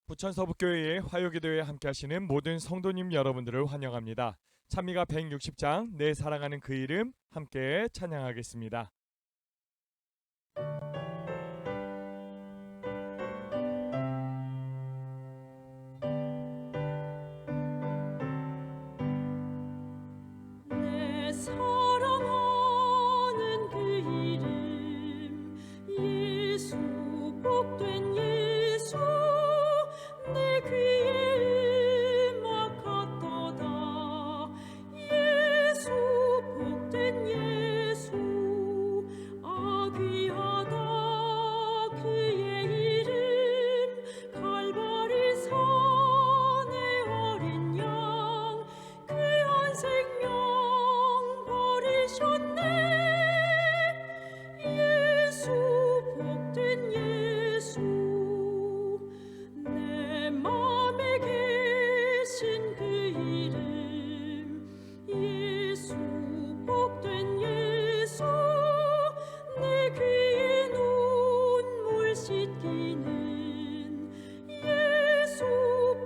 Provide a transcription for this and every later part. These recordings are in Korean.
부천서북교회의 화요기도에 함께하시는 모든 성도님 여러분들을 환영합니다. 찬미가 160장 내 사랑하는 그 이름 함께 찬양하겠습니다. 내 사랑하는 그 이름 예수 복된 예수 내 귀에 음악하도다 예수 복된 예수 귀하다 그의 이름 갈보리 산의 어린 양 귀한 생명 버리셨네 예수 복된 예수 내 맘에 계신 그 이름 예수 복된 예수 내 귀에 눈물 씻기는 예수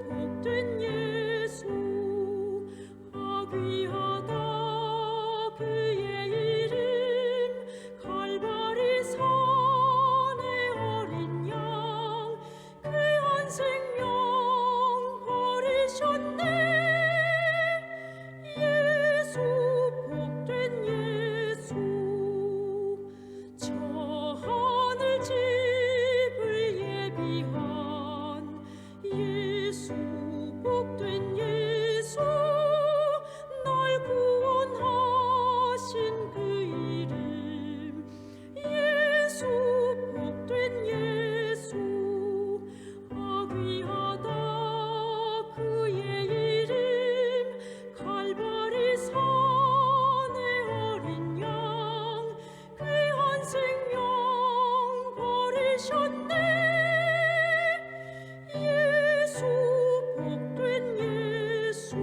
복된 예수 귀하다 그의 이름 갈보리 산의 어린 양 귀한 생명 버리셨네 예수 복된 예수 저 하늘 집을 예비한 예수 복된 예수 날 구원하신 그 이름 예수 복된 예수 귀하다 그의 이름 갈보리 산의 어린 양 귀한 생명 버리셨네 예수 복된 예수.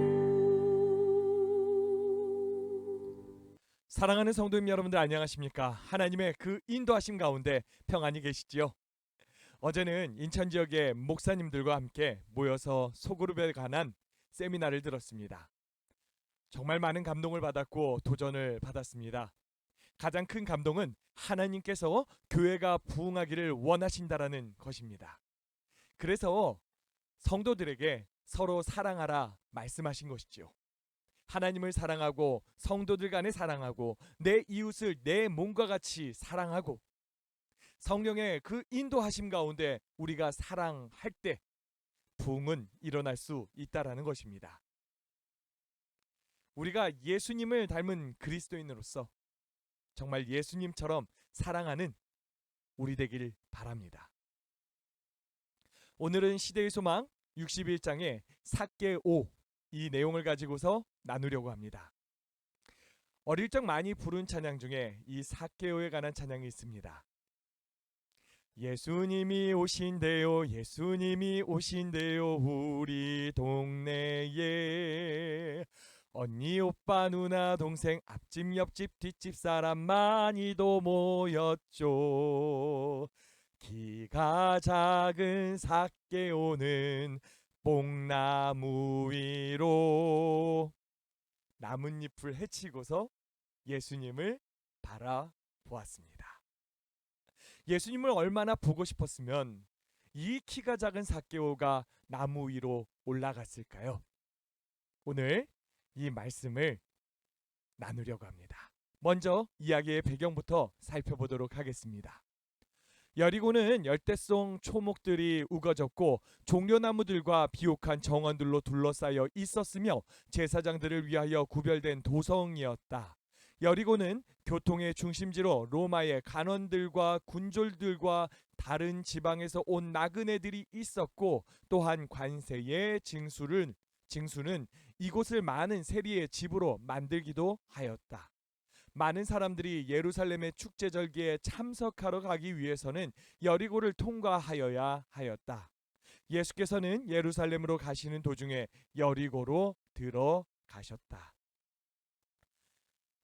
사랑하는 성도님 여러분들 안녕하십니까? 하나님의 그 인도하심 가운데 평안히 계시지요? 어제는 인천 지역의 목사님들과 함께 모여서 소그룹에 관한 세미나를 들었습니다. 정말 많은 감동을 받았고 도전을 받았습니다. 가장 큰 감동은 하나님께서 교회가 부흥하기를 원하신다라는 것입니다. 그래서 성도들에게 서로 사랑하라 말씀하신 것이지요. 하나님을 사랑하고 성도들 간에 사랑하고 내 이웃을 내 몸과 같이 사랑하고 성령의 그 인도하심 가운데 우리가 사랑할 때 부흥은 일어날 수 있다라는 것입니다. 우리가 예수님을 닮은 그리스도인으로서 정말 예수님처럼 사랑하는 우리 되길 바랍니다. 오늘은 시대의 소망 61장의 삭개오 이 내용을 가지고서 나누려고 합니다. 어릴 적 많이 부른 찬양 중에 이 삭개오에 관한 찬양이 있습니다. 예수님이 오신대요 예수님이 오신대요 우리 동네에 언니 오빠 누나 동생 앞집 옆집 뒷집 사람 많이도 모였죠. 키가 작은 삭개오는 뽕나무 위로 나뭇잎을 헤치고서 예수님을 바라보았습니다. 예수님을 얼마나 보고 싶었으면 이 키가 작은 삭개오가 나무 위로 올라갔을까요? 오늘 이 말씀을 나누려고 합니다. 먼저 이야기의 배경부터 살펴보도록 하겠습니다. 여리고는 열대성 초목들이 우거졌고 종려나무들과 비옥한 정원들로 둘러싸여 있었으며 제사장들을 위하여 구별된 도성이었다. 여리고는 교통의 중심지로 로마의 간원들과 군졸들과 다른 지방에서 온 나그네들이 있었고 또한 관세의 징수는 이곳을 많은 세리의 집으로 만들기도 하였다. 많은 사람들이 예루살렘의 축제절기에 참석하러 가기 위해서는 여리고를 통과하여야 하였다. 예수께서는 예루살렘으로 가시는 도중에 여리고로 들어가셨다.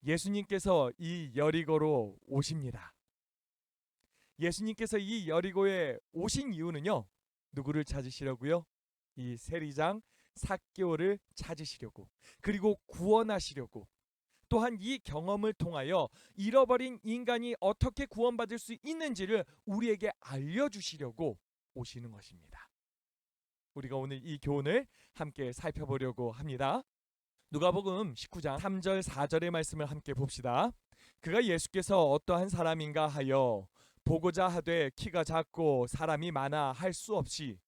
예수님께서 이 여리고로 오십니다. 예수님께서 이 여리고에 오신 이유는요, 누구를 찾으시려고요? 이 세리장 삭개오를 찾으시려고, 그리고 구원하시려고, 또한 이 경험을 통하여 잃어버린 인간이 어떻게 구원받을 수 있는지를 우리에게 알려주시려고 오시는 것입니다. 우리가 오늘 이 교훈을 함께 살펴보려고 합니다. 누가복음 19장 3절 4절의 말씀을 함께 봅시다. 그가 예수께서 어떠한 사람인가 하여 보고자 하되 키가 작고 사람이 많아 할 수 없이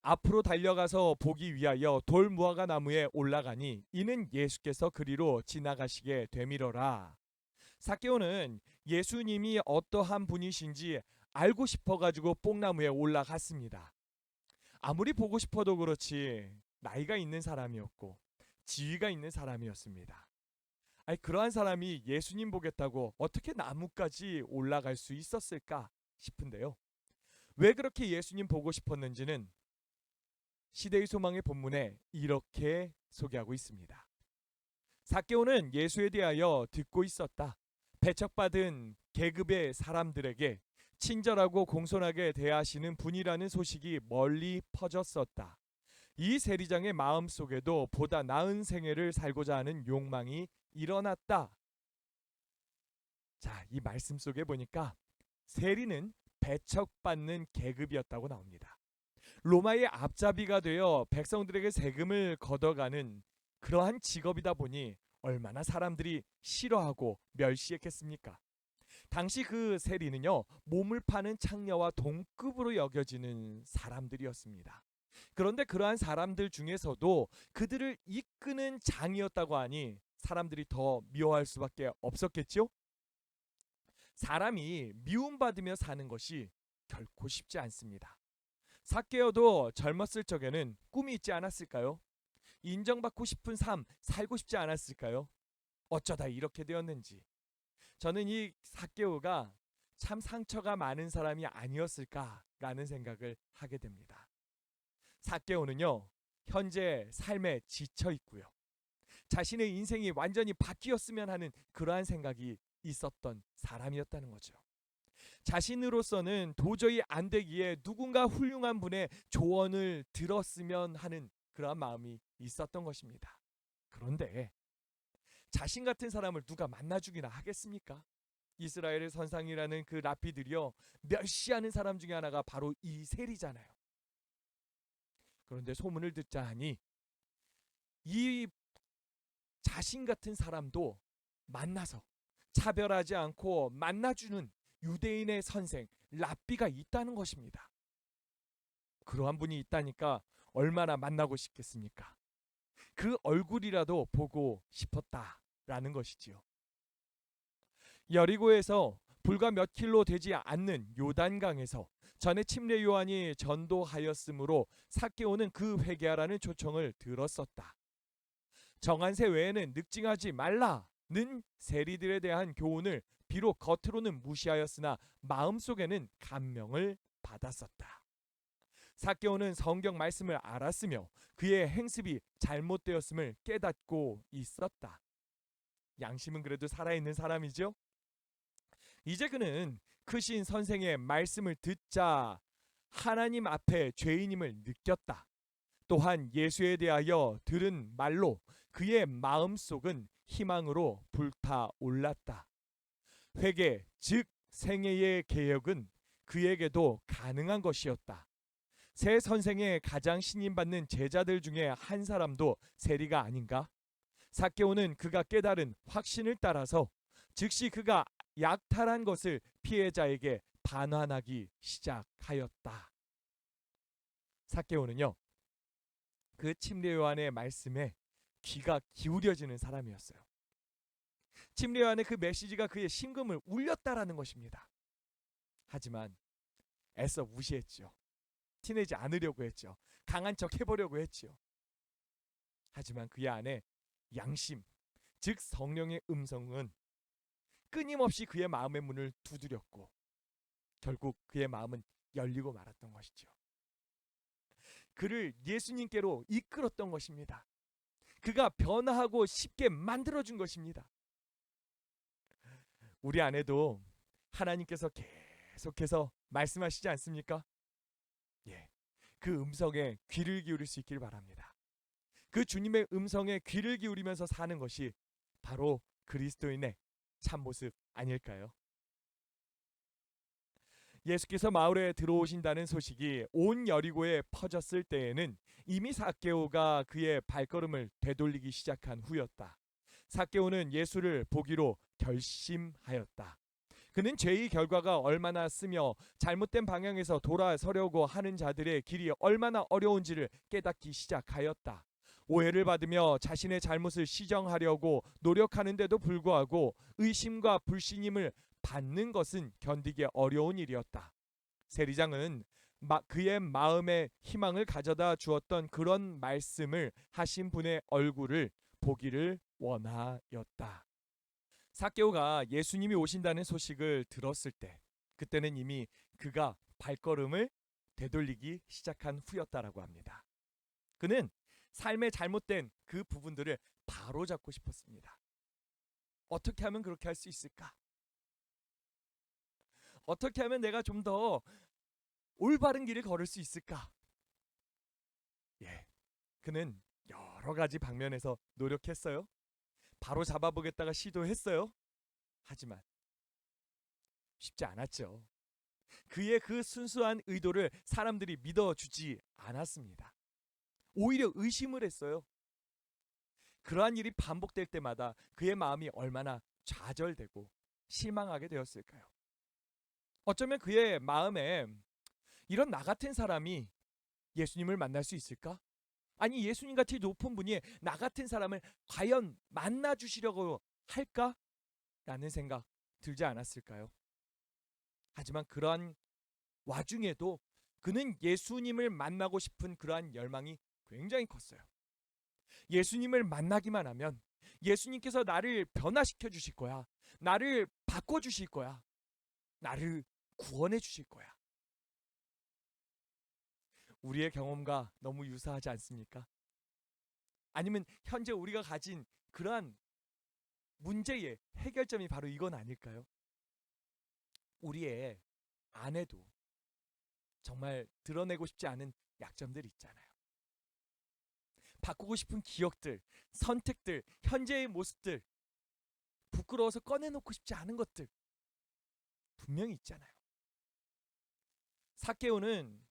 앞으로 달려가서 보기 위하여 돌 무화과 나무에 올라가니 이는 예수께서 그리로 지나가시게 되밀어라. 삭개오는 예수님이 어떠한 분이신지 알고 싶어 가지고 뽕나무에 올라갔습니다. 아무리 보고 싶어도 그렇지 나이가 있는 사람이었고 지위가 있는 사람이었습니다. 아니, 그러한 사람이 예수님 보겠다고 어떻게 나무까지 올라갈 수 있었을까 싶은데요. 왜 그렇게 예수님 보고 싶었는지는 시대의 소망의 본문에 이렇게 소개하고 있습니다. 삭개오는 예수에 대하여 듣고 있었다. 배척받은 계급의 사람들에게 친절하고 공손하게 대하시는 분이라는 소식이 멀리 퍼졌었다. 이 세리장의 마음 속에도 보다 나은 생애를 살고자 하는 욕망이 일어났다. 자, 이 말씀 속에 보니까 세리는 배척받는 계급이었다고 나옵니다. 로마의 앞잡이가 되어 백성들에게 세금을 걷어가는 그러한 직업이다 보니 얼마나 사람들이 싫어하고 멸시했겠습니까? 당시 그 세리는요, 몸을 파는 창녀와 동급으로 여겨지는 사람들이었습니다. 그런데 그러한 사람들 중에서도 그들을 이끄는 장이었다고 하니 사람들이 더 미워할 수밖에 없었겠죠? 사람이 미움받으며 사는 것이 결코 쉽지 않습니다. 삭개오도 젊었을 적에는 꿈이 있지 않았을까요? 인정받고 싶은 삶 살고 싶지 않았을까요? 어쩌다 이렇게 되었는지. 저는 이 삭개오가 참 상처가 많은 사람이 아니었을까라는 생각을 하게 됩니다. 삭개오는요, 현재 삶에 지쳐 있고요. 자신의 인생이 완전히 바뀌었으면 하는 그러한 생각이 있었던 사람이었다는 거죠. 자신으로서는 도저히 안 되기에 누군가 훌륭한 분의 조언을 들었으면 하는 그러한 마음이 있었던 것입니다. 그런데 자신 같은 사람을 누가 만나주기나 하겠습니까? 이스라엘의 선상이라는 그 랍비들이요, 멸시하는 사람 중에 하나가 바로 이 세리잖아요. 그런데 소문을 듣자 하니 이 자신 같은 사람도 만나서 차별하지 않고 만나주는 유대인의 선생 랍비가 있다는 것입니다. 그러한 분이 있다니까 얼마나 만나고 싶겠습니까? 그 얼굴이라도 보고 싶었다라는 것이지요. 여리고에서 불과 몇 킬로 되지 않는 요단강에서 전에 침례 요한이 전도하였으므로 삭개오는 그 회개하라는 초청을 들었었다. 정한세 외에는 늑증하지 말라는 세리들에 대한 교훈을 비록 겉으로는 무시하였으나 마음속에는 감명을 받았었다. 삭개오는 성경 말씀을 알았으며 그의 행습이 잘못되었음을 깨닫고 있었다. 양심은 그래도 살아있는 사람이죠. 이제 그는 크신 선생의 말씀을 듣자 하나님 앞에 죄인임을 느꼈다. 또한 예수에 대하여 들은 말로 그의 마음속은 희망으로 불타올랐다. 회개, 즉 생애의 개혁은 그에게도 가능한 것이었다. 새 선생의 가장 신임받는 제자들 중에 한 사람도 세리가 아닌가? 삭개오는 그가 깨달은 확신을 따라서 즉시 그가 약탈한 것을 피해자에게 반환하기 시작하였다. 삭개오는요, 그 침례 요한의 말씀에 귀가 기울여지는 사람이었어요. 침례 요한의 그 메시지가 그의 심금을 울렸다라는 것입니다. 하지만 애써 무시했죠. 티내지 않으려고 했죠. 강한 척 해보려고 했죠. 하지만 그의 안에 양심, 즉 성령의 음성은 끊임없이 그의 마음의 문을 두드렸고 결국 그의 마음은 열리고 말았던 것이죠. 그를 예수님께로 이끌었던 것입니다. 그가 변화하고 쉽게 만들어준 것입니다. 우리 안에도 하나님께서 계속해서 말씀하시지 않습니까? 예, 그 음성에 귀를 기울일 수 있길 바랍니다. 그 주님의 음성에 귀를 기울이면서 사는 것이 바로 그리스도인의 참모습 아닐까요? 예수께서 마을에 들어오신다는 소식이 온 여리고에 퍼졌을 때에는 이미 삭개오가 그의 발걸음을 되돌리기 시작한 후였다. 삭개오는 예수를 보기로 결심하였다. 그는 죄의 결과가 얼마나 쓰며 잘못된 방향에서 돌아서려고 하는 자들의 길이 얼마나 어려운지를 깨닫기 시작하였다. 오해를 받으며 자신의 잘못을 시정하려고 노력하는데도 불구하고 의심과 불신임을 받는 것은 견디기 어려운 일이었다. 세리장은 그의 마음에 희망을 가져다 주었던 그런 말씀을 하신 분의 얼굴을 보기를 원하였다. 삭개오가 예수님이 오신다는 소식을 들었을 때 그때는 이미 그가 발걸음을 되돌리기 시작한 후였다라고 합니다. 그는 삶의 잘못된 그 부분들을 바로잡고 싶었습니다. 어떻게 하면 그렇게 할 수 있을까? 어떻게 하면 내가 좀 더 올바른 길을 걸을 수 있을까? 그는 여러 가지 방면에서 노력했어요. 바로 잡아보겠다가 시도했어요. 하지만 쉽지 않았죠. 그의 그 순수한 의도를 사람들이 믿어주지 않았습니다. 오히려 의심을 했어요. 그러한 일이 반복될 때마다 그의 마음이 얼마나 좌절되고 실망하게 되었을까요? 어쩌면 그의 마음에 이런 나 같은 사람이 예수님을 만날 수 있을까? 아니 예수님 같이 높은 분이 나 같은 사람을 과연 만나 주시려고 할까? 라는 생각 들지 않았을까요? 하지만 그러한 와중에도 그는 예수님을 만나고 싶은 그러한 열망이 굉장히 컸어요. 예수님을 만나기만 하면 예수님께서 나를 변화시켜 주실 거야. 나를 바꿔 주실 거야. 나를 구원해 주실 거야. 우리의 경험과 너무 유사하지 않습니까? 아니면 현재 우리가 가진 그러한 문제의 해결점이 바로 이건 아닐까요? 우리의 안에도 정말 드러내고 싶지 않은 약점들이 있잖아요. 바꾸고 싶은 기억들, 선택들, 현재의 모습들, 부끄러워서 꺼내놓고 싶지 않은 것들 분명히 있잖아요. 삭개오는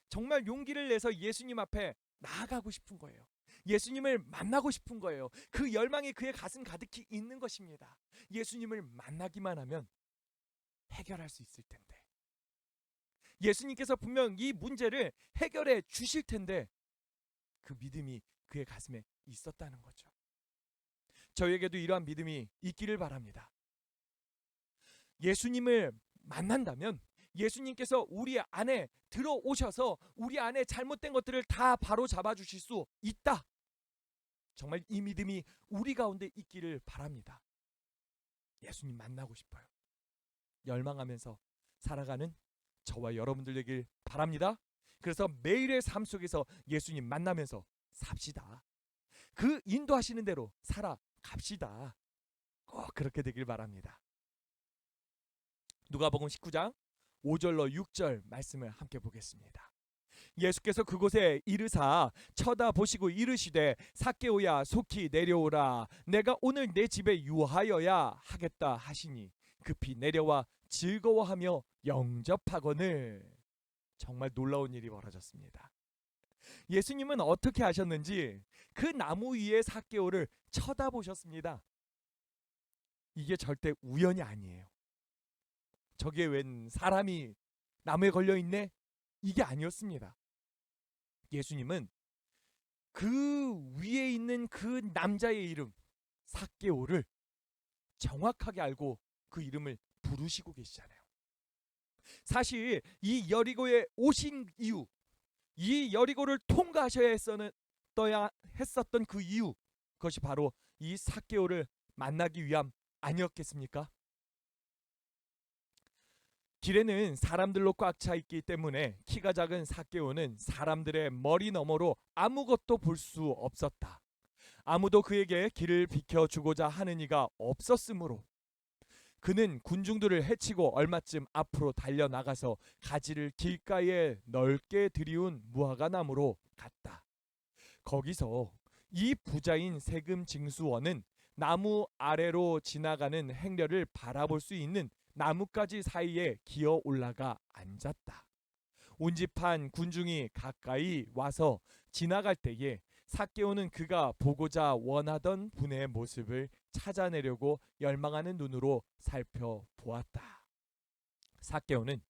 정말 용기를 내서 예수님 앞에 나아가고 싶은 거예요. 예수님을 만나고 싶은 거예요. 그 열망이 그의 가슴 가득히 있는 것입니다. 예수님을 만나기만 하면 해결할 수 있을 텐데. 예수님께서 분명 이 문제를 해결해 주실 텐데 그 믿음이 그의 가슴에 있었다는 거죠. 저에게도 이러한 믿음이 있기를 바랍니다. 예수님을 만난다면 예수님께서 우리 안에 들어오셔서 우리 안에 잘못된 것들을 다 바로 잡아 주실 수 있다. 정말 이 믿음이 우리 가운데 있기를 바랍니다. 예수님 만나고 싶어요. 열망하면서 살아가는 저와 여러분들 되길 바랍니다. 그래서 매일의 삶 속에서 예수님 만나면서 삽시다. 그 인도하시는 대로 살아갑시다. 꼭 그렇게 되길 바랍니다. 누가복음 19장 5절로 6절 말씀을 함께 보겠습니다. 예수께서 그곳에 이르사 쳐다보시고 이르시되 삭개오야 속히 내려오라 내가 오늘 내 집에 유하여야 하겠다 하시니 급히 내려와 즐거워하며 영접하거늘. 정말 놀라운 일이 벌어졌습니다. 예수님은 어떻게 하셨는지 그 나무 위에 삭개오를 쳐다보셨습니다. 이게 절대 우연이 아니에요. 저게 웬 사람이 나무에 걸려 있네? 이게 아니었습니다. 예수님은 그 위에 있는 그 남자의 이름 삭개오를 정확하게 알고 그 이름을 부르시고 계시잖아요. 사실 이 여리고에 오신 이유, 이 여리고를 통과하셔야 했었던 그 이유, 그것이 바로 이 삭개오를 만나기 위함 아니었겠습니까? 길에는 사람들로 꽉 차 있기 때문에 키가 작은 삭개오는 사람들의 머리 너머로 아무것도 볼 수 없었다. 아무도 그에게 길을 비켜주고자 하는 이가 없었으므로 그는 군중들을 해치고 얼마쯤 앞으로 달려나가서 가지를 길가에 넓게 들이운 무화과 나무로 갔다. 거기서 이 부자인 세금 징수원은 나무 아래로 지나가는 행렬을 바라볼 수 있는 나뭇가지 사이에 기어 올라가 앉았다. 운집한 군중이 가까이 와서 지나갈 때에 삭개오는 그가 보고자 원하던 분의 모습을 찾아내려고 열망하는 눈으로 살펴보았다. 삭개오는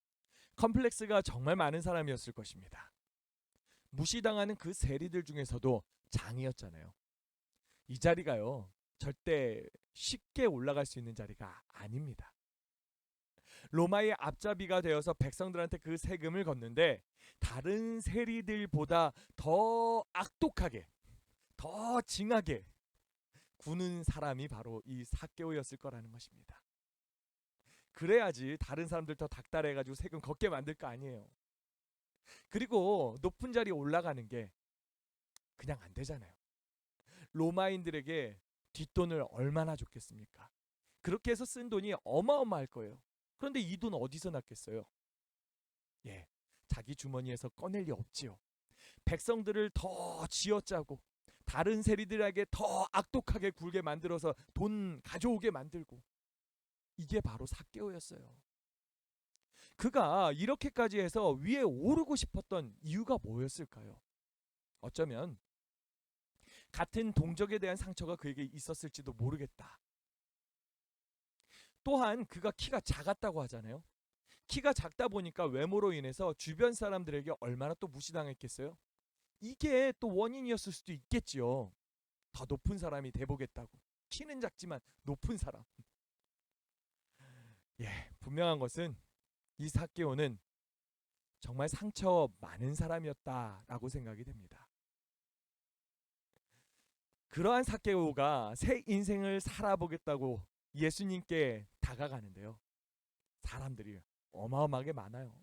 컴플렉스가 정말 많은 사람이었을 것입니다. 무시당하는 그 세리들 중에서도 장이었잖아요. 이 자리가요, 절대 쉽게 올라갈 수 있는 자리가 아닙니다. 로마의 앞잡이가 되어서 백성들한테 그 세금을 걷는데 다른 세리들보다 더 악독하게, 더 징하게 구는 사람이 바로 이 삭개오였을 거라는 것입니다. 그래야지 다른 사람들 더 닥달해가지고 세금 걷게 만들 거 아니에요. 그리고 높은 자리에 올라가는 게 그냥 안 되잖아요. 로마인들에게 뒷돈을 얼마나 줬겠습니까? 그렇게 해서 쓴 돈이 어마어마할 거예요. 그런데 이 돈 어디서 났겠어요? 예, 자기 주머니에서 꺼낼 리 없지요. 백성들을 더 쥐어짜고 다른 세리들에게 더 악독하게 굴게 만들어서 돈 가져오게 만들고, 이게 바로 삭개오였어요. 그가 이렇게까지 해서 위에 오르고 싶었던 이유가 뭐였을까요? 어쩌면 같은 동족에 대한 상처가 그에게 있었을지도 모르겠다. 또한 그가 키가 작았다고 하잖아요. 키가 작다 보니까 외모로 인해서 주변 사람들에게 얼마나 또 무시당했겠어요? 이게 또 원인이었을 수도 있겠지요. 더 높은 사람이 돼보겠다고. 키는 작지만 높은 사람. 예, 분명한 것은 이 삭개오는 정말 상처 많은 사람이었다라고 생각이 됩니다. 그러한 삭개오가 새 인생을 살아보겠다고 예수님께 다가가는데요. 사람들이 어마어마하게 많아요.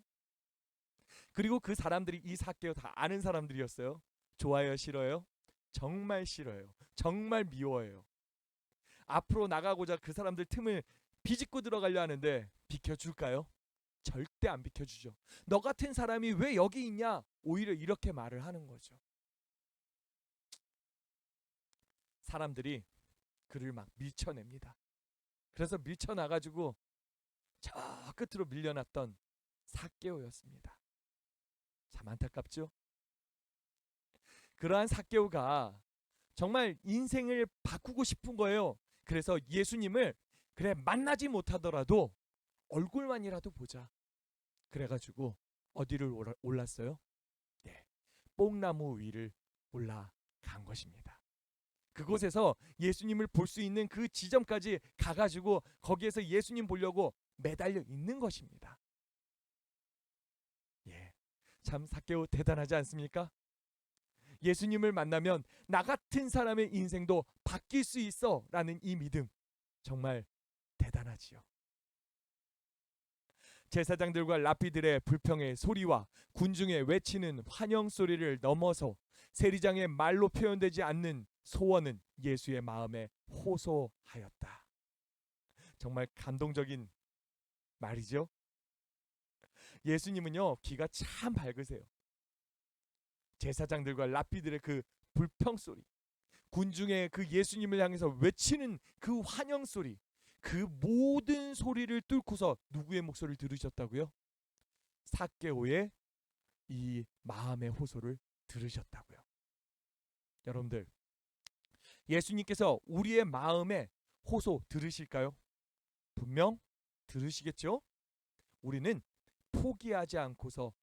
그리고 그 사람들이 이 삭개오 다 아는 사람들이었어요. 좋아요, 싫어요? 정말 싫어요. 정말 미워해요. 앞으로 나가고자 그 사람들 틈을 비집고 들어가려 하는데 비켜줄까요? 절대 안 비켜주죠. 너 같은 사람이 왜 여기 있냐? 오히려 이렇게 말을 하는 거죠. 사람들이 그를 막 밀쳐냅니다. 그래서 밀쳐나가지고 저 끝으로 밀려났던 삭개오였습니다. 참 안타깝죠? 그러한 삭개오가 정말 인생을 바꾸고 싶은 거예요. 그래서 예수님을 그래 만나지 못하더라도 얼굴만이라도 보자. 그래가지고 어디를 올랐어요? 네, 뽕나무 위를 올라간 것입니다. 그곳에서 예수님을 볼 수 있는 그 지점까지 가가지고 거기에서 예수님 보려고 매달려 있는 것입니다. 예, 참 삭개오 대단하지 않습니까? 예수님을 만나면 나 같은 사람의 인생도 바뀔 수 있어 라는 이 믿음, 정말 대단하지요. 제사장들과 랍비들의 불평의 소리와 군중의 외치는 환영 소리를 넘어서 세리장의 말로 표현되지 않는 소원은 예수의 마음에 호소하였다. 정말 감동적인 말이죠. 예수님은요, 귀가 참 밝으세요. 제사장들과 랍비들의 그 불평 소리, 군중의 그 예수님을 향해서 외치는 그 환영 소리, 그 모든 소리를 뚫고서 누구의 목소리를 들으셨다고요? 삭개오의 이 마음의 호소를 들으셨다고요. 여러분들, 예수님께서 우리의 마음의 호소 들으실까요? 분명 들으시겠죠? 우리는 포기하지 않고서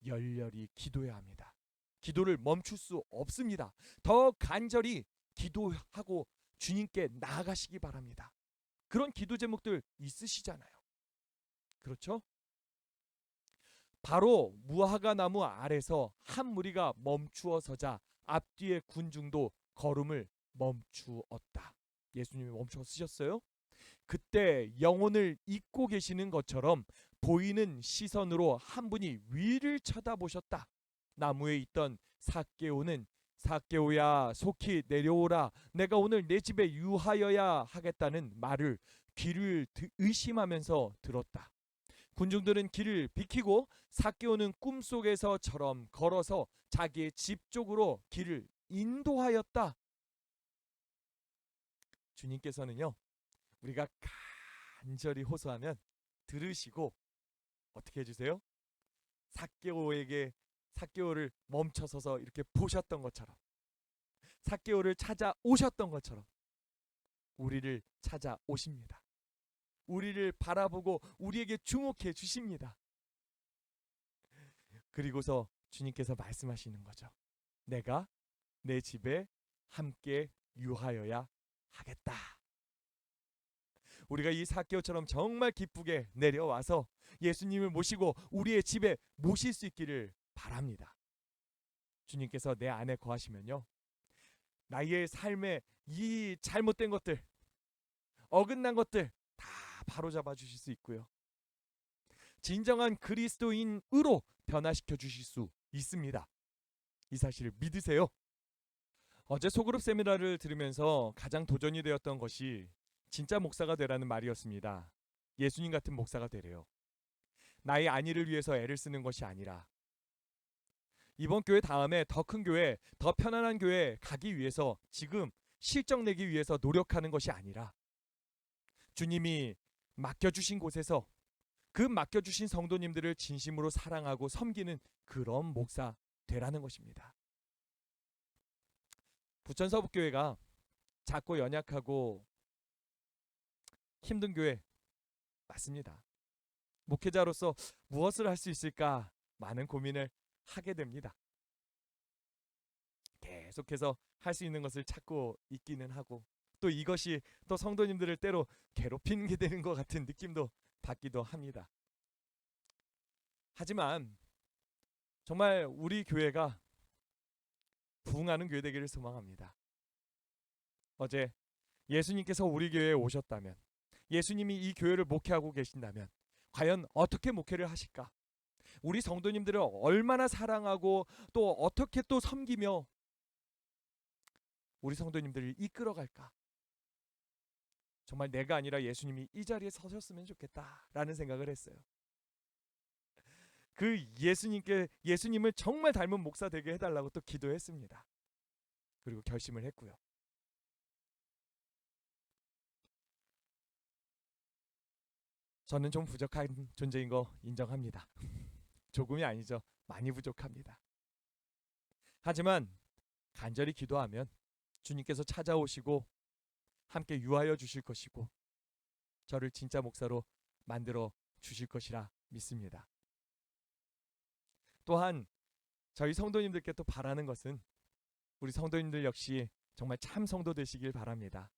열렬히 기도해야 합니다. 기도를 멈출 수 없습니다. 더 간절히 기도하고 주님께 나아가시기 바랍니다. 그런 기도 제목들 있으시잖아요. 그렇죠? 바로 무화과 나무 아래서 한 무리가 멈추어 서자 앞뒤의 군중도 걸음을 멈추었다. 예수님이 멈추어 쓰셨어요. 그때 영혼을 잊고 계시는 것처럼 보이는 시선으로 한 분이 위를 쳐다보셨다. 나무에 있던 삭개오는 삭개오야 속히 내려오라, 내가 오늘 내 집에 유하여야 하겠다는 말을 귀를 의심하면서 들었다. 군중들은 길을 비키고 삭개오는 꿈속에서처럼 걸어서 자기의 집 쪽으로 길을 인도하였다. 주님께서는요, 우리가 간절히 호소하면 들으시고 어떻게 해주세요? 삭개오를 멈춰서서 이렇게 보셨던 것처럼, 삭개오를 찾아오셨던 것처럼 우리를 찾아오십니다. 우리를 바라보고 우리에게 주목해 주십니다. 그리고서 주님께서 말씀하시는 거죠. 내가 내 집에 함께 유하여야 하겠다. 우리가 이 삭개오처럼 정말 기쁘게 내려와서 예수님을 모시고 우리의 집에 모실 수 있기를 바랍니다. 주님께서 내 안에 거하시면요, 나의 삶에 이 잘못된 것들, 어긋난 것들 다 바로잡아 주실 수 있고요, 진정한 그리스도인으로 변화시켜 주실 수 있습니다. 이 사실을 믿으세요. 어제 소그룹 세미나를 들으면서 가장 도전이 되었던 것이 진짜 목사가 되라는 말이었습니다. 예수님 같은 목사가 되래요. 나의 안위를 위해서 애를 쓰는 것이 아니라 이번 교회 다음에 더 큰 교회, 더 편안한 교회 가기 위해서 지금 실적 내기 위해서 노력하는 것이 아니라 주님이 맡겨주신 곳에서 그 맡겨주신 성도님들을 진심으로 사랑하고 섬기는 그런 목사 되라는 것입니다. 부천 서북교회가 작고 연약하고 힘든 교회 맞습니다. 목회자로서 무엇을 할 수 있을까 많은 고민을 하게 됩니다. 계속해서 할 수 있는 것을 찾고 있기는 하고, 또 이것이 또 성도님들을 때로 괴롭히는 게 되는 것 같은 느낌도 받기도 합니다. 하지만 정말 우리 교회가 부흥하는 교회 되기를 소망합니다. 어제 예수님께서 우리 교회에 오셨다면, 예수님이 이 교회를 목회하고 계신다면 과연 어떻게 목회를 하실까? 우리 성도님들을 얼마나 사랑하고 또 어떻게 또 섬기며 우리 성도님들을 이끌어갈까? 정말 내가 아니라 예수님이 이 자리에 서셨으면 좋겠다라는 생각을 했어요. 그 예수님을 정말 닮은 목사 되게 해달라고 또 기도했습니다. 그리고 결심을 했고요. 저는 좀 부족한 존재인 거 인정합니다. 조금이 아니죠. 많이 부족합니다. 하지만 간절히 기도하면 주님께서 찾아오시고 함께 유하여 주실 것이고 저를 진짜 목사로 만들어 주실 것이라 믿습니다. 또한 저희 성도님들께 또 바라는 것은 우리 성도님들 역시 정말 참 성도 되시길 바랍니다.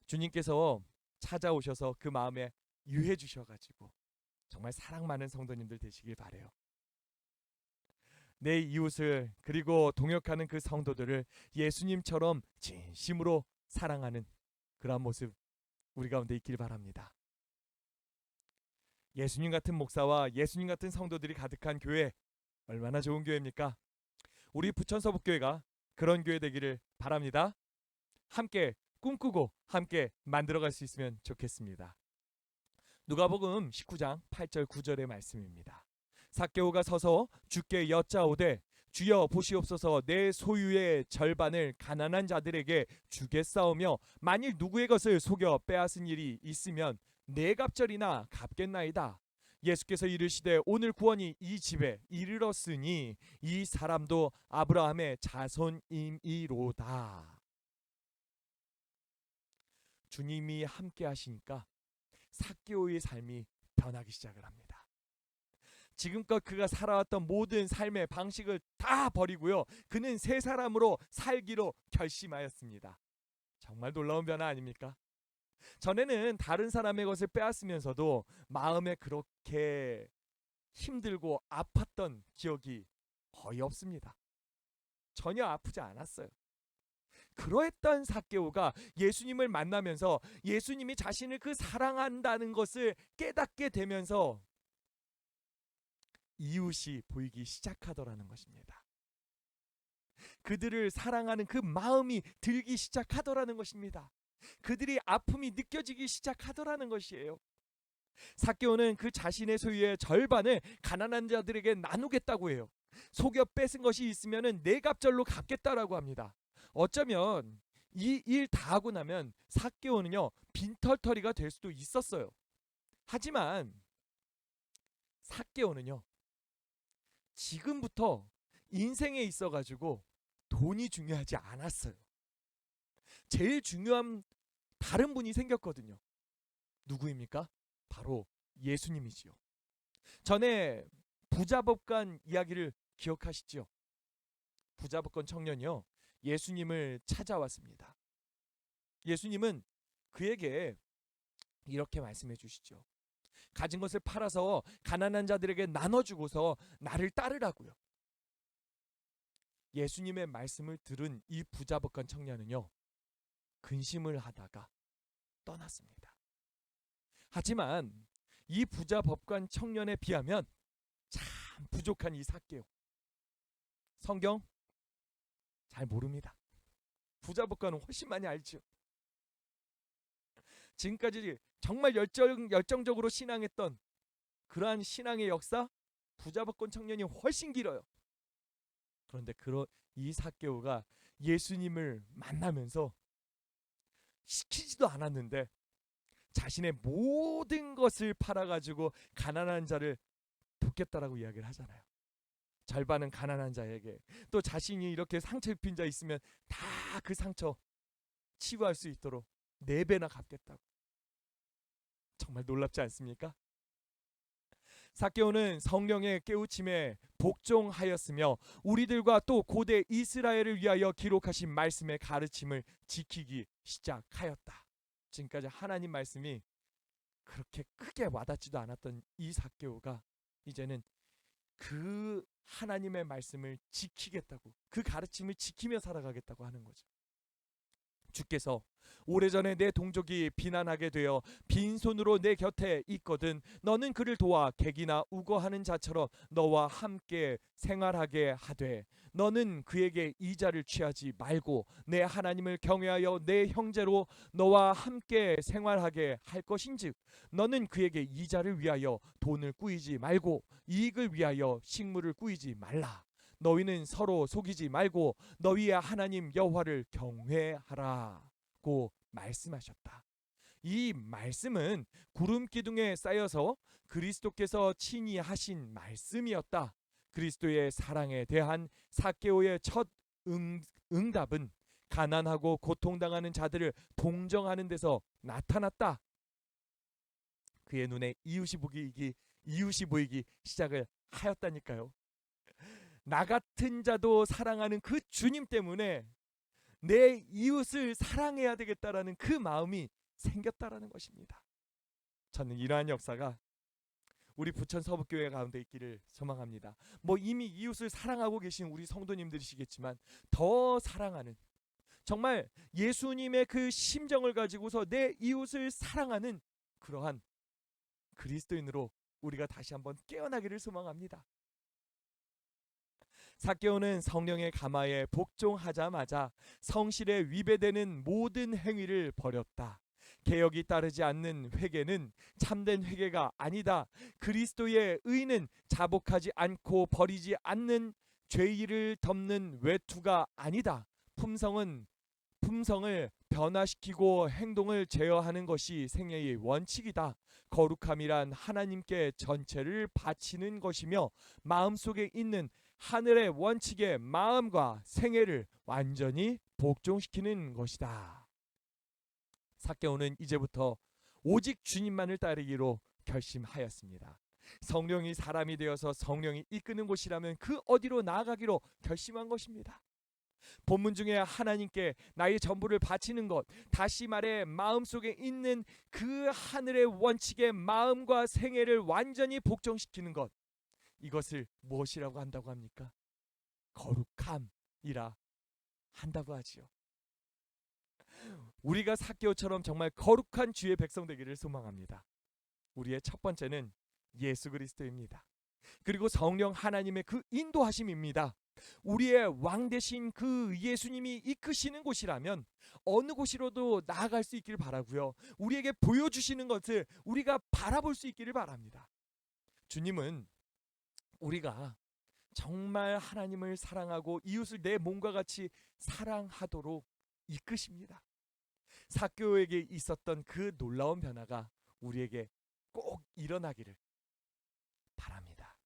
주님께서 찾아오셔서 그 마음에 유해 주셔가지고 정말 사랑 많은 성도님들 되시길 바래요. 내 이웃을 그리고 동역하는 그 성도들을 예수님처럼 진심으로 사랑하는 그러한 모습 우리 가운데 있길 바랍니다. 예수님 같은 목사와 예수님 같은 성도들이 가득한 교회, 얼마나 좋은 교회입니까? 우리 부천 서북교회가 그런 교회 되기를 바랍니다. 함께 꿈꾸고 함께 만들어갈 수 있으면 좋겠습니다. 누가복음 19장 8절 9절의 말씀입니다. 삭개오가 서서 주께 여짜오되 주여 보시옵소서, 내 소유의 절반을 가난한 자들에게 주겠사오며 만일 누구의 것을 속여 빼앗은 일이 있으면 네 갑절이나 갚겠나이다. 예수께서 이르시되 오늘 구원이 이 집에 이르렀으니 이 사람도 아브라함의 자손임이로다. 주님이 함께 하시니까 삭개오의 삶이 변하기 시작을 합니다. 지금껏 그가 살아왔던 모든 삶의 방식을 다 버리고요, 그는 새 사람으로 살기로 결심하였습니다. 정말 놀라운 변화 아닙니까? 전에는 다른 사람의 것을 빼앗으면서도 마음에 그렇게 힘들고 아팠던 기억이 거의 없습니다. 전혀 아프지 않았어요. 그러했던 삭개오가 예수님을 만나면서 예수님이 자신을 그 사랑한다는 것을 깨닫게 되면서 이웃이 보이기 시작하더라는 것입니다. 그들을 사랑하는 그 마음이 들기 시작하더라는 것입니다. 그들이 아픔이 느껴지기 시작하더라는 것이에요. 삭개오는 그 자신의 소유의 절반을 가난한 자들에게 나누겠다고 해요. 속여 뺏은 것이 있으면은 네 갑절로 갚겠다라고 합니다. 어쩌면 이 일 다 하고 나면 삭개오는요 빈털터리가 될 수도 있었어요. 하지만 삭개오는요 지금부터 인생에 있어가지고 돈이 중요하지 않았어요. 제일 중요한 다른 분이 생겼거든요. 누구입니까? 바로 예수님이지요. 전에 부자법관 이야기를 기억하시죠? 부자법관 청년이요 예수님을 찾아왔습니다. 예수님은 그에게 이렇게 말씀해 주시죠. 가진 것을 팔아서 가난한 자들에게 나눠주고서 나를 따르라고요. 예수님의 말씀을 들은 이 부자법관 청년은요 근심을 하다가 떠났습니다. 하지만 이 부자법관 청년에 비하면 참 부족한 이 삭개오, 성경 잘 모릅니다. 부자법관은 훨씬 많이 알죠. 지금까지 정말 열정적으로 신앙했던 그러한 신앙의 역사, 부자법관 청년이 훨씬 길어요. 그런데 이 삭개오가 예수님을 만나면서 시키지도 않았는데 자신의 모든 것을 팔아가지고 가난한 자를 돕겠다라고 이야기를 하잖아요. 절반은 가난한 자에게, 또 자신이 이렇게 상처 입힌 자 있으면 다 그 상처 치유할 수 있도록 4배나 갚겠다고. 정말 놀랍지 않습니까? 삭개오는 성령의 깨우침에 복종하였으며 우리들과 또 고대 이스라엘을 위하여 기록하신 말씀의 가르침을 지키기 시작하였다. 지금까지 하나님 말씀이 그렇게 크게 와닿지도 않았던 이 삭개오가 이제는 그 하나님의 말씀을 지키겠다고, 그 가르침을 지키며 살아가겠다고 하는 거죠. 주께서 오래전에 내 동족이 비난하게 되어 빈손으로 내 곁에 있거든 너는 그를 도와 객이나 우거하는 자처럼 너와 함께 생활하게 하되 너는 그에게 이자를 취하지 말고 내 하나님을 경외하여 내 형제로 너와 함께 생활하게 할 것인즉 너는 그에게 이자를 위하여 돈을 꾸이지 말고 이익을 위하여 식물을 꾸이지 말라. 너희는 서로 속이지 말고 너희의 하나님 여호와를 경외하라고 말씀하셨다. 이 말씀은 구름 기둥에 쌓여서 그리스도께서 친히 하신 말씀이었다. 그리스도의 사랑에 대한 삭개오의 첫 응답은 가난하고 고통당하는 자들을 동정하는 데서 나타났다. 그의 눈에 이웃이 보이기 시작을 하였다니까요. 나 같은 자도 사랑하는 그 주님 때문에 내 이웃을 사랑해야 되겠다라는 그 마음이 생겼다라는 것입니다. 저는 이러한 역사가 우리 부천 서북교회 가운데 있기를 소망합니다. 이미 이웃을 사랑하고 계신 우리 성도님들이시겠지만 더 사랑하는, 정말 예수님의 그 심정을 가지고서 내 이웃을 사랑하는 그러한 그리스도인으로 우리가 다시 한번 깨어나기를 소망합니다. 삭개오는 성령의 가마에 복종하자마자 성실에 위배되는 모든 행위를 버렸다. 개혁이 따르지 않는 회개는 참된 회개가 아니다. 그리스도의 의는 자복하지 않고 버리지 않는 죄일을 덮는 외투가 아니다. 품성을 변화시키고 행동을 제어하는 것이 생애의 원칙이다. 거룩함이란 하나님께 전체를 바치는 것이며 마음속에 있는 하늘의 원칙에 마음과 생애를 완전히 복종시키는 것이다. 삭개오는 이제부터 오직 주님만을 따르기로 결심하였습니다. 성령이 사람이 되어서 성령이 이끄는 곳이라면 그 어디로 나아가기로 결심한 것입니다. 본문 중에 하나님께 나의 전부를 바치는 것, 다시 말해 마음속에 있는 그 하늘의 원칙에 마음과 생애를 완전히 복종시키는 것, 이것을 무엇이라고 한다고 합니까? 거룩함이라 한다고 하지요. 우리가 삭개오처럼 정말 거룩한 주의 백성 되기를 소망합니다. 우리의 첫 번째는 예수 그리스도입니다. 그리고 성령 하나님의 그 인도하심입니다. 우리의 왕 되신 그 예수님이 이끄시는 곳이라면 어느 곳이로도 나아갈 수 있기를 바라고요. 우리에게 보여주시는 것을 우리가 바라볼 수 있기를 바랍니다. 주님은 우리가 정말 하나님을 사랑하고 이웃을 내 몸과 같이 사랑하도록 이끄십니다. 삭개오에게 있었던 그 놀라운 변화가 우리에게 꼭 일어나기를 바랍니다.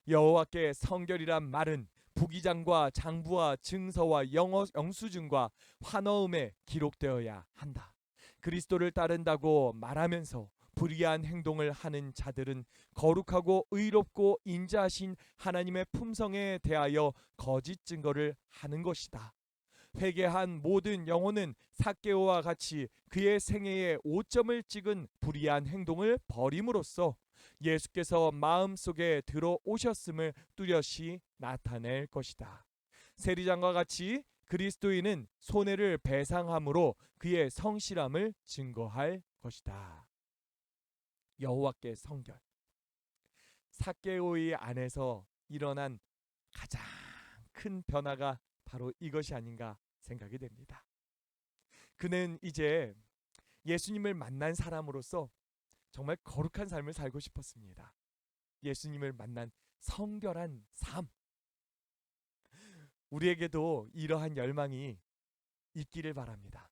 여호와께 성결이란 말은 부기장과 장부와 증서와 영수증과 환어음에 기록되어야 한다. 그리스도를 따른다고 말하면서 불의한 행동을 하는 자들은 거룩하고 의롭고 인자하신 하나님의 품성에 대하여 거짓 증거를 하는 것이다. 회개한 모든 영혼은 삭개오와 같이 그의 생애에 5점을 찍은 불의한 행동을 버림으로써 예수께서 마음속에 들어오셨음을 뚜렷이 나타낼 것이다. 세리장과 같이 그리스도인은 손해를 배상함으로 그의 성실함을 증거할 것이다. 여호와께 성결. 삭개오의 안에서 일어난 가장 큰 변화가 바로 이것이 아닌가 생각이 됩니다. 그는 이제 예수님을 만난 사람으로서 정말 거룩한 삶을 살고 싶었습니다. 예수님을 만난 성결한 삶. 우리에게도 이러한 열망이 있기를 바랍니다.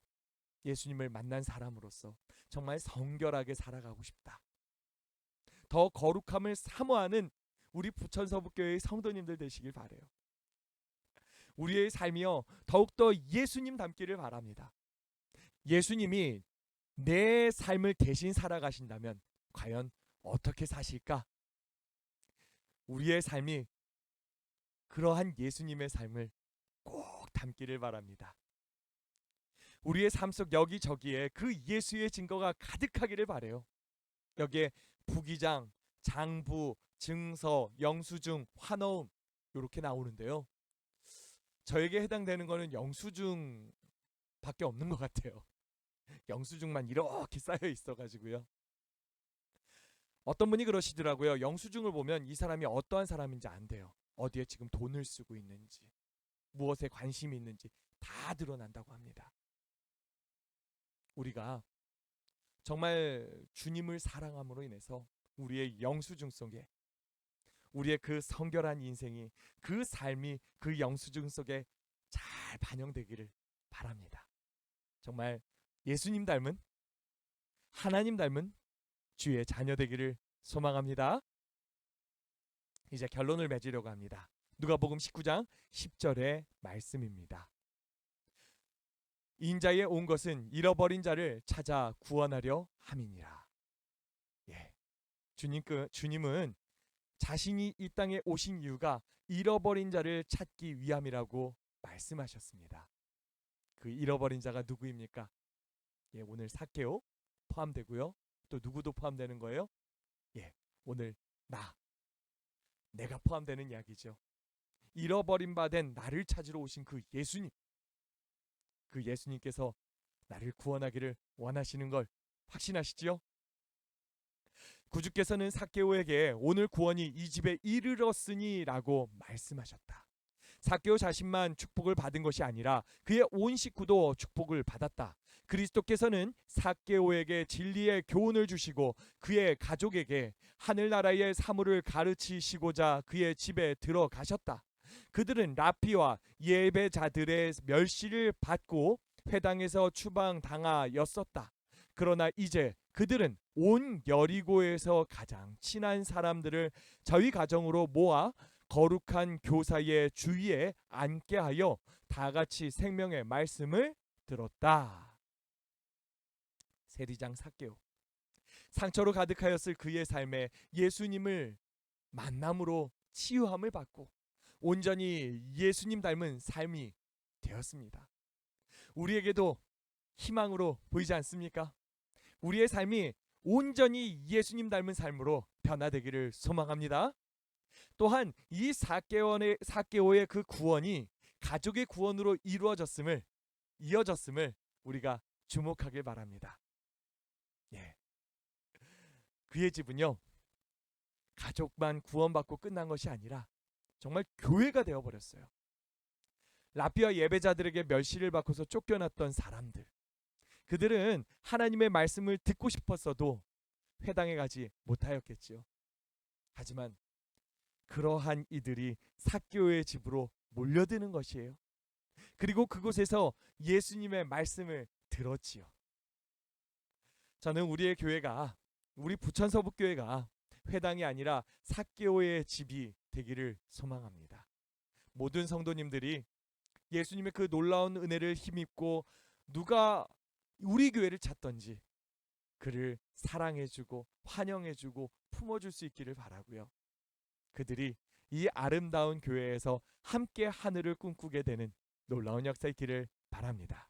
예수님을 만난 사람으로서 정말 성결하게 살아가고 싶다. 더 거룩함을 사모하는 우리 부천서북교회의 성도님들 되시길 바라요. 우리의 삶이요 더욱더 예수님 닮기를 바랍니다. 예수님이 내 삶을 대신 살아가신다면 과연 어떻게 사실까? 우리의 삶이 그러한 예수님의 삶을 꼭 담기를 바랍니다. 우리의 삶 속 여기저기에 그 예수의 증거가 가득하기를 바라요. 여기에 부기장, 장부, 증서, 영수증, 환어음 이렇게 나오는데요. 저에게 해당되는 거는 영수증밖에 없는 것 같아요. 영수증만 이렇게 쌓여 있어가지고요. 어떤 분이 그러시더라고요. 영수증을 보면 이 사람이 어떠한 사람인지 안 돼요. 어디에 지금 돈을 쓰고 있는지, 무엇에 관심이 있는지 다 드러난다고 합니다. 우리가 정말 주님을 사랑함으로 인해서 우리의 영수증 속에 우리의 그 성결한 인생이 그 삶이 그 영수증 속에 잘 반영되기를 바랍니다. 정말 예수님 닮은 하나님 닮은 주의 자녀 되기를 소망합니다. 이제 결론을 맺으려고 합니다. 누가복음 19장 10절의 말씀입니다. 인자에 온 것은 잃어버린 자를 찾아 구원하려 함이니라. 주님은 자신이 이 땅에 오신 이유가 잃어버린 자를 찾기 위함이라고 말씀하셨습니다. 그 잃어버린 자가 누구입니까? 오늘 삭개오 포함되고요. 또 누구도 포함되는 거예요? 오늘 내가 포함되는 이야기죠. 잃어버린 바 된 나를 찾으러 오신 그 예수님. 그 예수님께서 나를 구원하기를 원하시는 걸 확신하시지요? 구주께서는 삭개오에게 오늘 구원이 이 집에 이르렀으니 라고 말씀하셨다. 삭개오 자신만 축복을 받은 것이 아니라 그의 온 식구도 축복을 받았다. 그리스도께서는 삭개오에게 진리의 교훈을 주시고 그의 가족에게 하늘나라의 사물을 가르치시고자 그의 집에 들어가셨다. 그들은 랍비와 예배자들의 멸시를 받고 회당에서 추방당하였었다. 그러나 이제 그들은 온 여리고에서 가장 친한 사람들을 저희 가정으로 모아 거룩한 교사의 주위에 앉게 하여 다 같이 생명의 말씀을 들었다. 세리장 삭개오. 상처로 가득하였을 그의 삶에 예수님을 만남으로 치유함을 받고 온전히 예수님 닮은 삶이 되었습니다. 우리에게도 희망으로 보이지 않습니까? 우리의 삶이 온전히 예수님 닮은 삶으로 변화되기를 소망합니다. 또한 이 삭개오의 그 구원이 가족의 구원으로 이어졌음을 우리가 주목하길 바랍니다. 그의 집은요 가족만 구원받고 끝난 것이 아니라 정말 교회가 되어 버렸어요. 라삐아 예배자들에게 멸시를 받고서 쫓겨났던 사람들. 그들은 하나님의 말씀을 듣고 싶었어도 회당에 가지 못하였겠지요. 하지만 그러한 이들이 삭개오의 집으로 몰려드는 것이에요. 그리고 그곳에서 예수님의 말씀을 들었지요. 저는 우리의 교회가, 우리 부천서북교회가 회당이 아니라 삭개오의 집이 되기를 소망합니다. 모든 성도님들이 예수님의 그 놀라운 은혜를 힘입고 누가 우리 교회를 찾던지 그를 사랑해주고 환영해주고 품어줄 수 있기를 바라고요. 그들이 이 아름다운 교회에서 함께 하늘을 꿈꾸게 되는 놀라운 역사 있기를 바랍니다.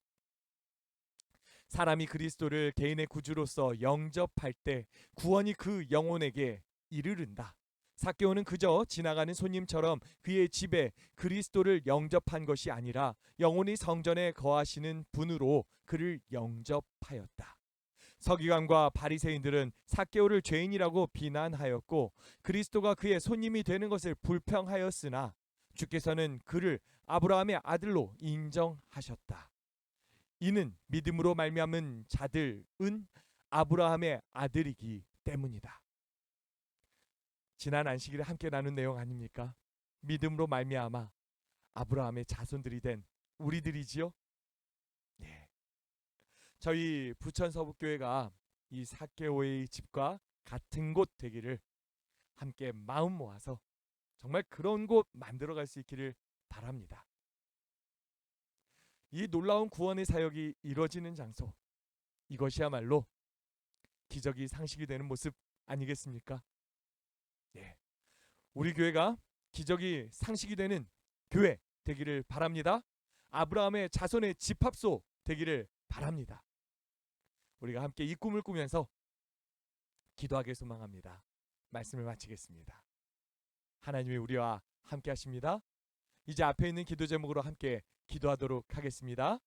사람이 그리스도를 개인의 구주로서 영접할 때 구원이 그 영혼에게 이르른다. 삭개오는 그저 지나가는 손님처럼 그의 집에 그리스도를 영접한 것이 아니라 영원히 성전에 거하시는 분으로 그를 영접하였다. 서기관과 바리새인들은 삭개오를 죄인이라고 비난하였고 그리스도가 그의 손님이 되는 것을 불평하였으나 주께서는 그를 아브라함의 아들로 인정하셨다. 이는 믿음으로 말미암은 자들은 아브라함의 아들이기 때문이다. 지난 안식일에 함께 나눈 내용 아닙니까? 믿음으로 말미암아 아브라함의 자손들이 된 우리들이지요. 네. 저희 부천서북교회가 이 삭개오의 집과 같은 곳 되기를 함께 마음 모아서 정말 그런 곳 만들어갈 수 있기를 바랍니다. 이 놀라운 구원의 사역이 이루어지는 장소, 이것이야말로 기적이 상식이 되는 모습 아니겠습니까? 네. 우리 교회가 기적이 상식이 되는 교회 되기를 바랍니다. 아브라함의 자손의 집합소 되기를 바랍니다. 우리가 함께 이 꿈을 꾸면서 기도하길 소망합니다. 말씀을 마치겠습니다. 하나님이 우리와 함께 하십니다. 이제 앞에 있는 기도 제목으로 함께 기도하도록 하겠습니다.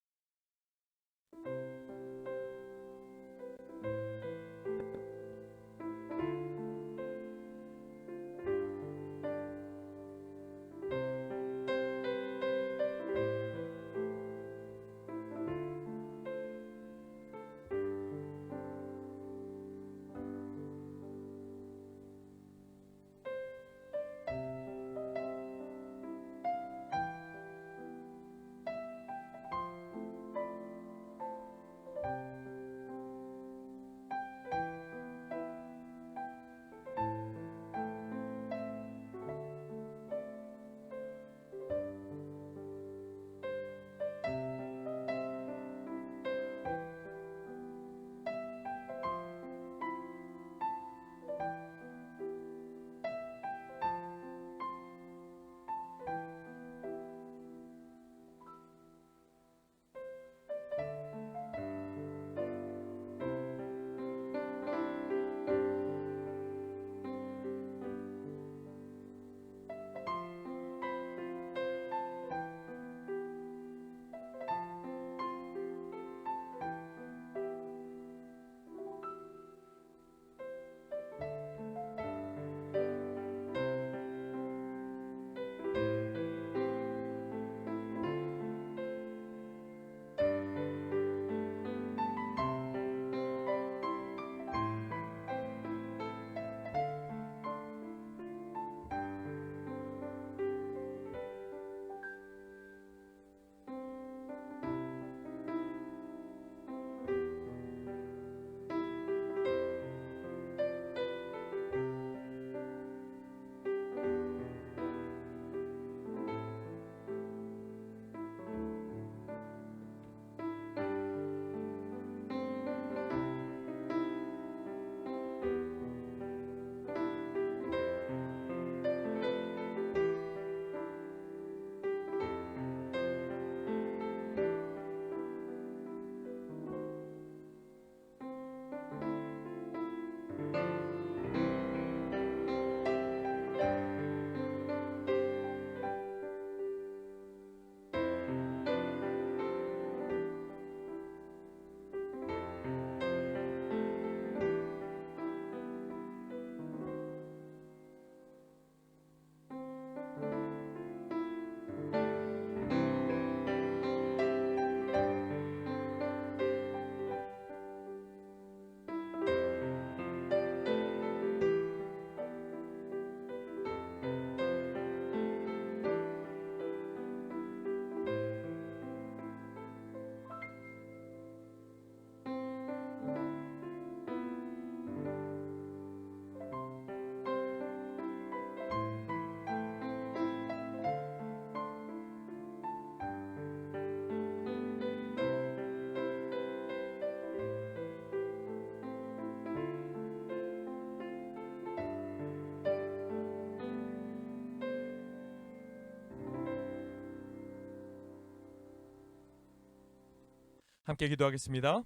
함께 기도하겠습니다.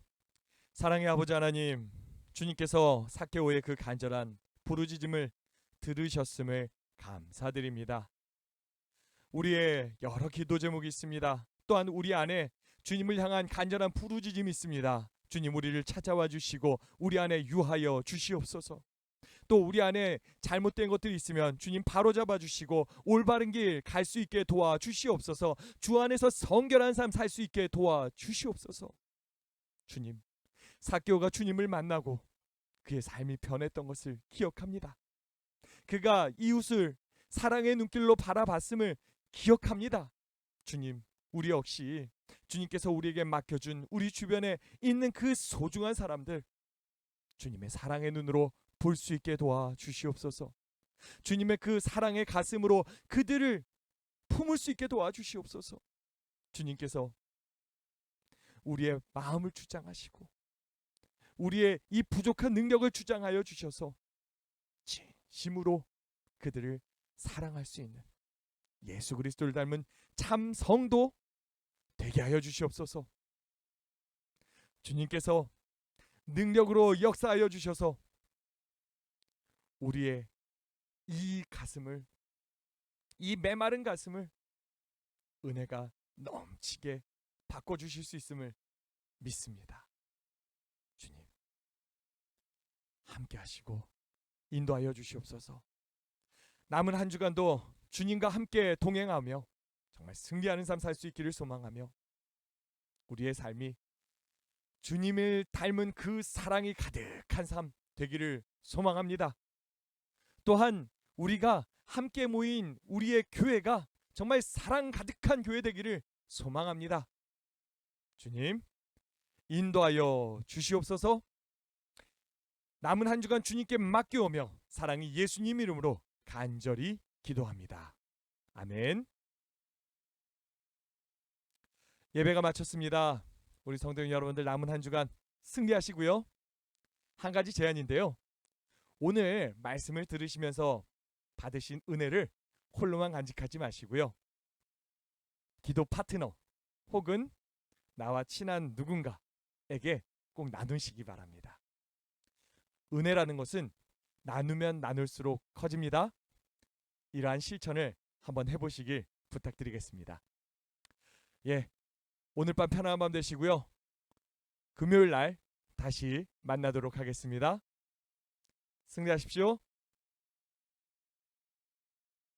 사랑의 아버지 하나님, 주님께서 삭개오의 그 간절한 부르짖음을 들으셨음을 감사드립니다. 우리의 여러 기도 제목이 있습니다. 또한 우리 안에 주님을 향한 간절한 부르짖음이 있습니다. 주님, 우리를 찾아와 주시고 우리 안에 유하여 주시옵소서. 또 우리 안에 잘못된 것들이 있으면 주님 바로잡아 주시고 올바른 길 갈 수 있게 도와 주시옵소서. 주 안에서 성결한 삶 살 수 있게 도와 주시옵소서. 주님, 삭개오가 주님을 만나고 그의 삶이 변했던 것을 기억합니다. 그가 이웃을 사랑의 눈길로 바라봤음을 기억합니다. 주님, 우리 역시 주님께서 우리에게 맡겨준 우리 주변에 있는 그 소중한 사람들, 주님의 사랑의 눈으로 볼 수 있게 도와 주시옵소서. 주님의 그 사랑의 가슴으로 그들을 품을 수 있게 도와 주시옵소서. 주님께서 우리의 마음을 주장하시고 우리의 이 부족한 능력을 주장하여 주셔서 진심으로 그들을 사랑할 수 있는 예수 그리스도를 닮은 참 성도 되게 하여 주시옵소서. 주님께서 능력으로 역사하여 주셔서 우리의 이 가슴을, 이 메마른 가슴을 은혜가 넘치게 바꿔주실 수 있음을 믿습니다. 주님, 함께 하시고 인도하여 주시옵소서. 남은 한 주간도 주님과 함께 동행하며 정말 승리하는 삶 살 수 있기를 소망하며 우리의 삶이 주님을 닮은 그 사랑이 가득한 삶 되기를 소망합니다. 또한 우리가 함께 모인 우리의 교회가 정말 사랑 가득한 교회 되기를 소망합니다. 주님, 인도하여 주시옵소서. 남은 한 주간 주님께 맡겨오며 사랑이 예수님 이름으로 간절히 기도합니다. 아멘. 예배가 마쳤습니다. 우리 성도 여러분들 남은 한 주간 승리하시고요. 한 가지 제안인데요. 오늘 말씀을 들으시면서 받으신 은혜를 홀로만 간직하지 마시고요. 기도 파트너 혹은 나와 친한 누군가에게 꼭 나누시기 바랍니다. 은혜라는 것은 나누면 나눌수록 커집니다. 이러한 실천을 한번 해보시길 부탁드리겠습니다. 예, 오늘 밤 편안한 밤 되시고요. 금요일 날 다시 만나도록 하겠습니다. 승리하십시오.